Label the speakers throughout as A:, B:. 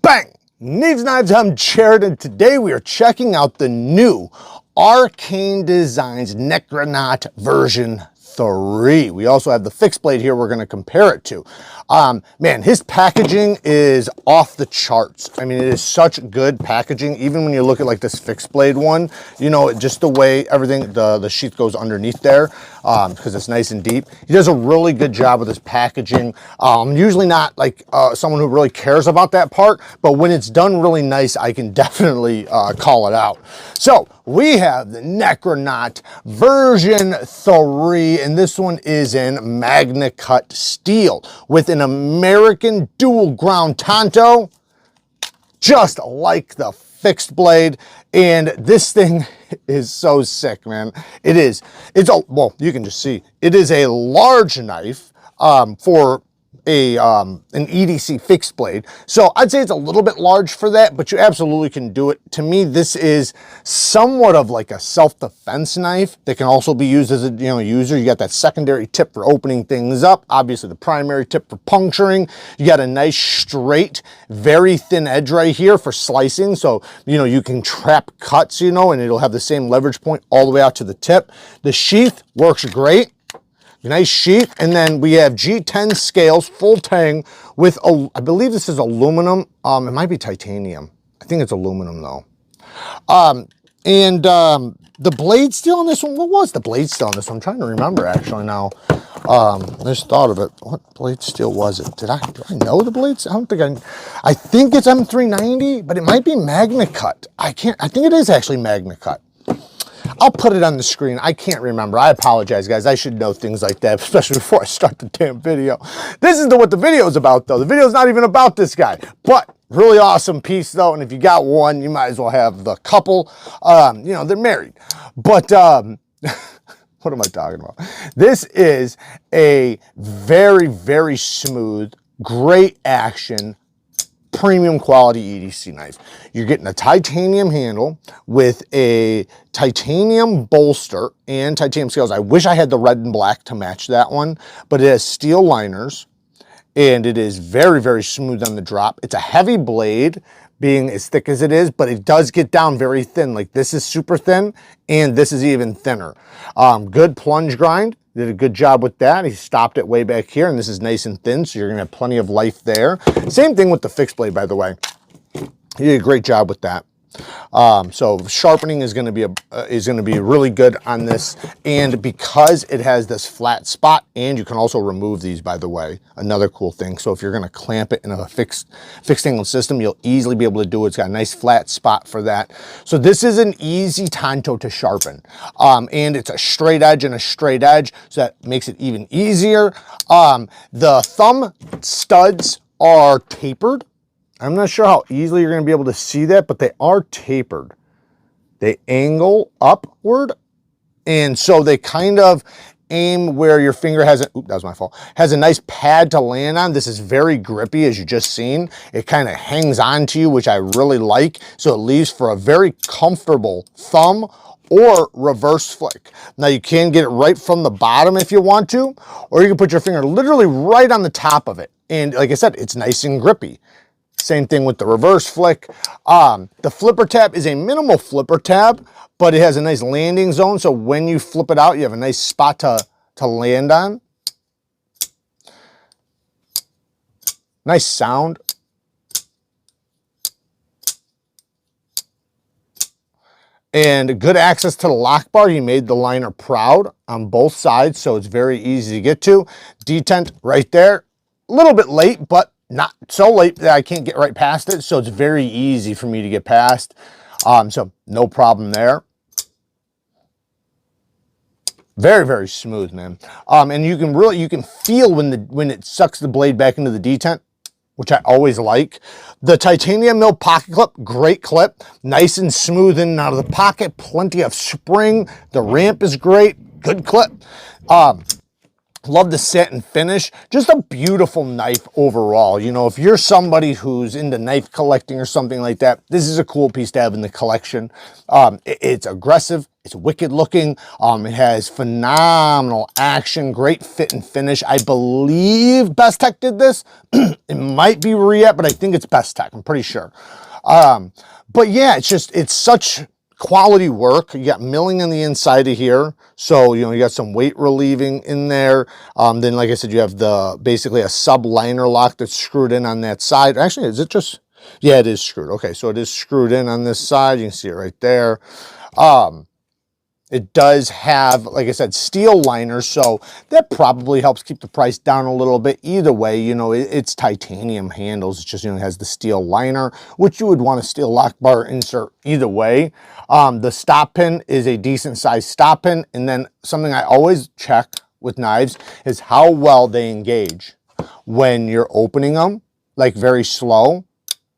A: Bang! Neeves Knives, I'm Jared, and today we are checking out the new ARCANE Designs NECRANAUT version 3. We also have the fixed blade here we're going to compare it to. Man, his packaging is off the charts. I mean, it is such good packaging. Even when you look at like this fixed blade one, you know, just the way everything, the sheath goes underneath there, because it's nice and deep. He does a really good job with his packaging. Usually not like someone who really cares about that part, but when it's done really nice, I can definitely call it out. So we have the NECRANAUT version 3, and this one is in MAGNACUT steel with an American dual ground TANTO, just like the fixed blade. And this thing is so sick, man. It's well, you can just see, it is a large knife for an EDC fixed blade. So I'd say it's a little bit large for that, but you absolutely can do it. To me, this is somewhat of like a self-defense knife that can also be used as a user. You got that secondary tip for opening things up, obviously the primary tip for puncturing. You got a nice straight, very thin edge right here for slicing, so you can trap cuts, and it'll have the same leverage point all the way out to the tip. The sheath works great. Nice sheath. And then we have G10 scales, full tang with, I believe this is aluminum. It might be titanium. I think it's aluminum though. The blade steel on this one, what was the blade steel on this one? I'm trying to remember actually now. I just thought of it. What blade steel was it? Do I know the blades? I think it's M390, but it might be MAGNACUT. I think it is actually MAGNACUT. I'll put it on the screen. I can't remember. I apologize, guys. I should know things like that, especially before I start the damn video. This is what the video is about, though. The video is not even about this guy, but really awesome piece, though. And if you got one, you might as well have the couple. They're married. But what am I talking about? This is a very, very smooth, great action, premium quality EDC knife. You're getting a titanium handle with a titanium bolster and titanium scales. I wish I had the red and black to match that one, but it has steel liners and it is very, very smooth on the drop. It's a heavy blade being as thick as it is, but it does get down very thin. Like this is super thin and this is even thinner. Good plunge grind. Did a good job with that. He stopped it way back here, and this is nice and thin, so you're gonna have plenty of life there. Same thing with the fixed blade, by the way. He did a great job with that. So sharpening is gonna be really good on this, and because it has this flat spot, and you can also remove these, by the way, another cool thing. So if you're gonna clamp it in a fixed angle system, you'll easily be able to do it. It's got a nice flat spot for that. So this is an easy TANTO to sharpen, and it's a straight edge and a straight edge, so that makes it even easier. The thumb studs are tapered. I'm not sure how easily you're going to be able to see that, but they are tapered. They angle upward, and so they kind of aim where your finger has a, that was my fault, has a nice pad to land on. This is very grippy, as you just seen. It kind of hangs on to you, which I really like, so it leaves for a very comfortable thumb or reverse flick. Now you can get it right from the bottom if you want to, or you can put your finger literally right on the top of it. And like I said, it's nice and grippy. Same thing with the reverse flick. The flipper tab is a minimal flipper tab, but it has a nice landing zone. So when you flip it out, you have a nice spot to land on. Nice sound. And good access to the lock bar. You made the liner proud on both sides, so it's very easy to get to. Detent right there. A little bit late, but not so late that I can't get right past it, so it's very easy for me to get past. So no problem there. Very, very smooth, man. And you can feel when it sucks the blade back into the detent, which I always like. The titanium mill pocket clip, great clip, nice and smooth in and out of the pocket, plenty of spring. The ramp is great, good clip. Love the set and finish. Just a beautiful knife overall. If you're somebody who's into knife collecting or something like that, this is a cool piece to have in the collection. It's aggressive, It's wicked looking. It has phenomenal action, great fit and finish. I believe Best Tech did this. It might be Riet, but I think it's Best Tech. I'm pretty sure. But yeah, it's such quality work. You got milling on the inside of here. So, you know, you got some weight relieving in there. Then, like I said, you have basically a sub liner lock that's screwed in on that side. Actually, is it just, yeah, it is screwed. Okay, so it is screwed in on this side. You can see it right there. It does have, like I said, steel liners, so that probably helps keep the price down a little bit. Either way, you know, it's titanium handles. It's just, you know, it has the steel liner, which you would want a steel lock bar insert either way. The stop pin is a decent sized stop pin. And then something I always check with knives is how well they engage when you're opening them, like very slow.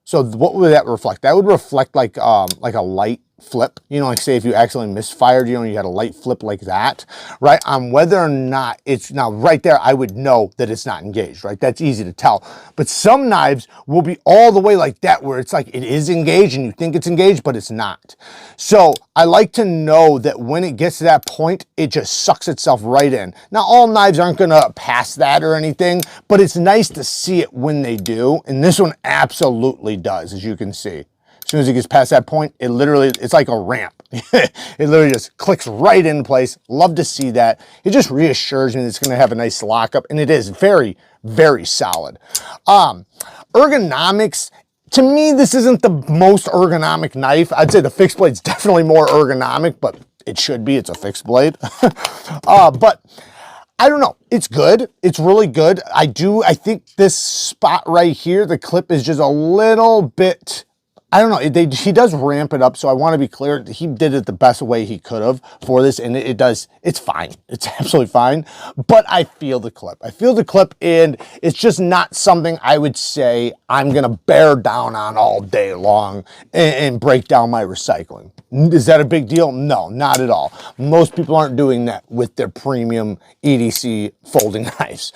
A: So what would that reflect? That would reflect like a light flip, you know, like say if you accidentally misfired, you know, you had a light flip like that, right? On whether or not it's, now right there, I would know that it's not engaged, right? That's easy to tell. But some knives will be all the way like that, where it's like it is engaged and you think it's engaged, but it's not. So I like to know that when it gets to that point, it just sucks itself right in. Now, all knives aren't gonna pass that or anything, but it's nice to see it when they do. And this one absolutely does, as you can see. As soon as it gets past that point, it literally, it's like a ramp. It literally just clicks right in place. Love to see that. It just reassures me that it's going to have a nice lockup, and it is very, very solid. Ergonomics, to me, this isn't the most ergonomic knife. I'd say the fixed blade's definitely more ergonomic, but it should be. It's a fixed blade. But I don't know. It's good. It's really good. I think this spot right here, the clip is just a little bit, I don't know, he does ramp it up, so I want to be clear, he did it the best way he could have for this, and it's fine. It's absolutely fine, but I feel the clip. I feel the clip, and it's just not something I would say I'm going to bear down on all day long and break down my recycling. Is that a big deal? No, not at all. Most people aren't doing that with their premium EDC folding knives.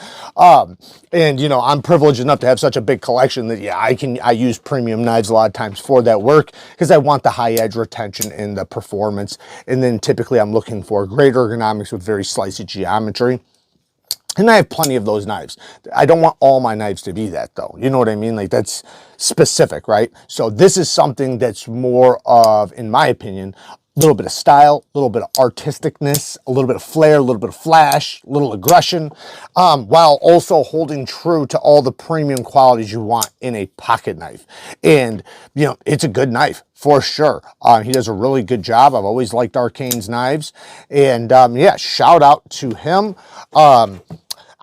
A: And, you know, I'm privileged enough to have such a big collection that, yeah, I use premium knives a lot of times for that work because I want the high edge retention and the performance. And then typically I'm looking for great ergonomics with very slicey geometry. And I have plenty of those knives. I don't want all my knives to be that, though. You know what I mean? Like, that's specific, right? So this is something that's more of, in my opinion, a little bit of style, a little bit of artisticness, a little bit of flair, a little bit of flash, a little aggression, while also holding true to all the premium qualities you want in a pocket knife. And, you know, it's a good knife for sure. He does a really good job. I've always liked ARCANE's knives. And yeah, shout out to him.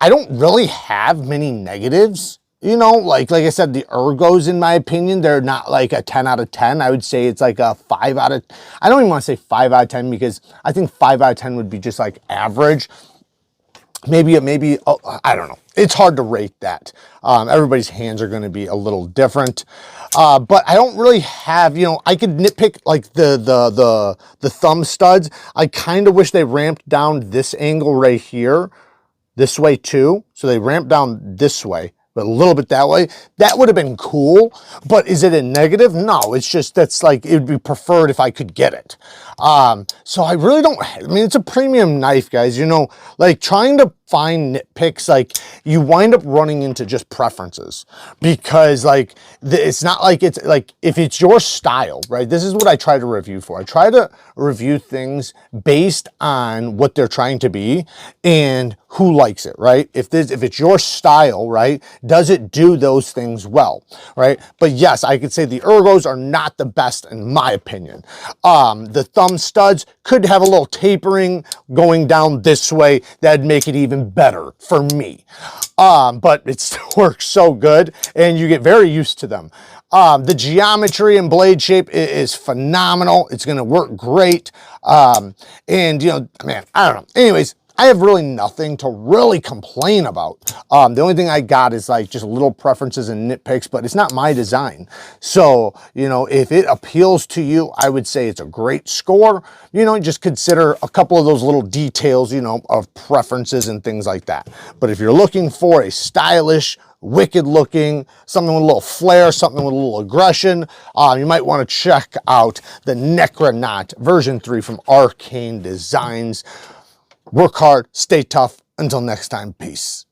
A: I don't really have many negatives. You know, like I said, the ergos, in my opinion, they're not like a 10 out of 10. I would say it's like a 5 out of, I don't even want to say 5 out of 10 because I think 5 out of 10 would be just like average. Maybe, oh, I don't know. It's hard to rate that. Everybody's hands are going to be a little different. But I don't really have, you know, I could nitpick like the thumb studs. I kind of wish they ramped down this angle right here, this way too. So they ramped down this way, but a little bit that way. That would have been cool, but is it a negative? No, it's just, that's like, it would be preferred if I could get it. So I really don't, I mean, it's a premium knife, guys, you know, like trying to find nitpicks, like you wind up running into just preferences because like, it's not like, it's like, if it's your style, right? This is what I try to review for. I try to review things based on what they're trying to be and who likes it, right? If it's your style, right? Does it do those things well, right? But yes, I could say the ergos are not the best in my opinion. The thumb studs could have a little tapering going down this way. That'd make it even better for me. But it still works so good and you get very used to them. The geometry and blade shape is phenomenal. It's going to work great. And you know, man, I don't know. Anyways, I have really nothing to really complain about. The only thing I got is like just little preferences and nitpicks, but it's not my design. So, you know, if it appeals to you, I would say it's a great score. You know, just consider a couple of those little details, you know, of preferences and things like that. But if you're looking for a stylish, wicked looking, something with a little flair, something with a little aggression, you might want to check out the NECRANAUT version 3 from ARCANE Designs. Work hard, stay tough. Until next time, peace.